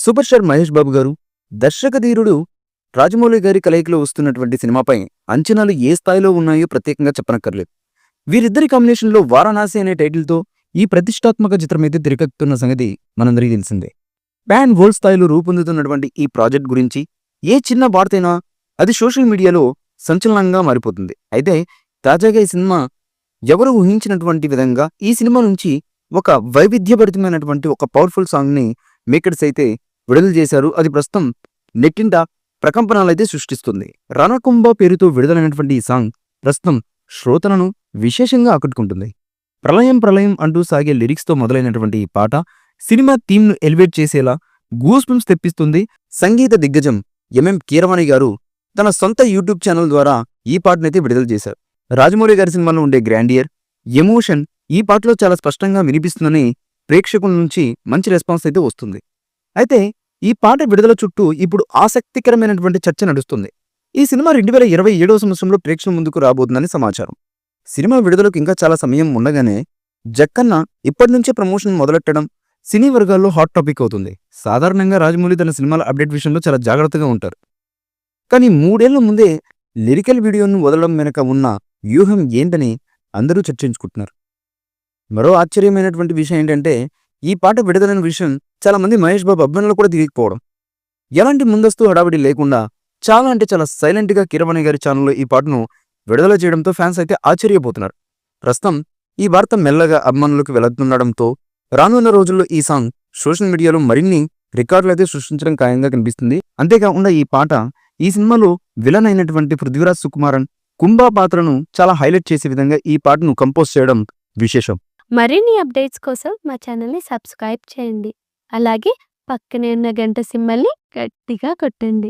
Super star Mahesh Babu గారు, దర్శకధీరుడు రాజమౌళి గారి కలయికలో వస్తున్నటువంటి సినిమాపై అంచనాలు ఏ స్థాయిలో ఉన్నాయో ప్రత్యేకంగా చెప్పనక్కర్లేదు. వీరిద్దరి కాంబినేషన్లో 'వారణాసి' అనే టైటిల్తో ఈ ప్రతిష్టాత్మక చిత్రమైతే తెరకెక్కుతున్న సంగతి మనందరికీ తెలిసిందే. పాన్ వరల్డ్ స్థాయిలో రూపొందుతున్నటువంటి ఈ ప్రాజెక్ట్ గురించి ఏ చిన్న వార్తైనా అది సోషల్ మీడియాలో సంచలనంగా మారిపోతుంది. అయితే తాజాగా ఈ సినిమా ఎవరు ఊహించినటువంటి విధంగా ఈ సినిమా నుంచి ఒక వైవిధ్యభరితమైనటువంటి ఒక పవర్ఫుల్ సాంగ్ని మేకర్స్ అయితే విడుదల చేశారు. అది ప్రస్తుతం నెట్టింట ప్రకంపనలైతే సృష్టిస్తుంది. రణకుంభ పేరుతో విడుదలైనటువంటి ఈ సాంగ్ ప్రస్తుతం శ్రోతలను విశేషంగా ఆకట్టుకుంటుంది. ప్రళయం ప్రళయం అంటూ సాగే లిరిక్స్తో మొదలైనటువంటి ఈ పాట సినిమా థీమ్ను ఎలివేట్ చేసేలా గూస్ బంప్స్ తెప్పిస్తుంది. సంగీత దిగ్గజం ఎంఎం కీరవాణి గారు తన సొంత యూట్యూబ్ ఛానల్ ద్వారా ఈ పాటనైతే విడుదల చేశారు. రాజమౌళి గారి సినిమాలో ఉండే గ్రాండియర్, ఎమోషన్ ఈ పాటలో చాలా స్పష్టంగా వినిపిస్తుందని ప్రేక్షకుల నుంచి మంచి రెస్పాన్స్ అయితే వస్తుంది. అయితే ఈ పాట విడుదల చుట్టూ ఇప్పుడు ఆసక్తికరమైనటువంటి చర్చ నడుస్తుంది. ఈ సినిమా 2027వ సంవత్సరంలో ప్రేక్షకుల ముందుకు రాబోతుందని సమాచారం. సినిమా విడుదలకు ఇంకా చాలా సమయం ఉండగానే జక్కన్న ఇప్పటి నుంచే ప్రమోషన్ మొదలెట్టడం సినీ వర్గాల్లో హాట్ టాపిక్ అవుతుంది. సాధారణంగా రాజమౌళి తన సినిమాల అప్డేట్ విషయంలో చాలా జాగ్రత్తగా ఉంటారు. కానీ 3 ఏళ్ల ముందే లిరికల్ వీడియోను వదలడం వెనక ఉన్న వ్యూహం ఏంటని అందరూ చర్చించుకుంటున్నారు. మరో ఆశ్చర్యమైనటువంటి విషయం ఏంటంటే ఈ పాట విడుదలైన విషయం చాలా మంది మహేష్ బాబు అభిమానులు కూడా తెలియకపోవడం. ఎలాంటి ముందస్తు హడావిడి లేకుండా చాలా అంటే చాలా సైలెంట్గా కీరవాణి గారి ఛానల్లో ఈ పాటను విడుదల చేయడంతో ఫ్యాన్స్ అయితే ఆశ్చర్యపోతున్నారు. ప్రస్తుతం ఈ వార్త మెల్లగా అభిమానులకు వెళుతుండడంతో రానున్న రోజుల్లో ఈ సాంగ్ సోషల్ మీడియాలో మరిన్ని రికార్డులు అయితే సృష్టించడం ఖాయంగా కనిపిస్తుంది. అంతేకాకుండా ఈ పాట ఈ సినిమాలో విలన్ అయినటువంటి పృథ్వీరాజ్ సుకుమారన్ కుంభా పాత్రను చాలా హైలైట్ చేసే విధంగా ఈ పాటను కంపోజ్ చేయడం విశేషం. మరిన్ని అప్డేట్స్ కోసం మా ఛానల్ని సబ్స్క్రైబ్ చేయండి. అలాగే పక్కనే ఉన్న గంట సింబల్ని గట్టిగా కొట్టండి.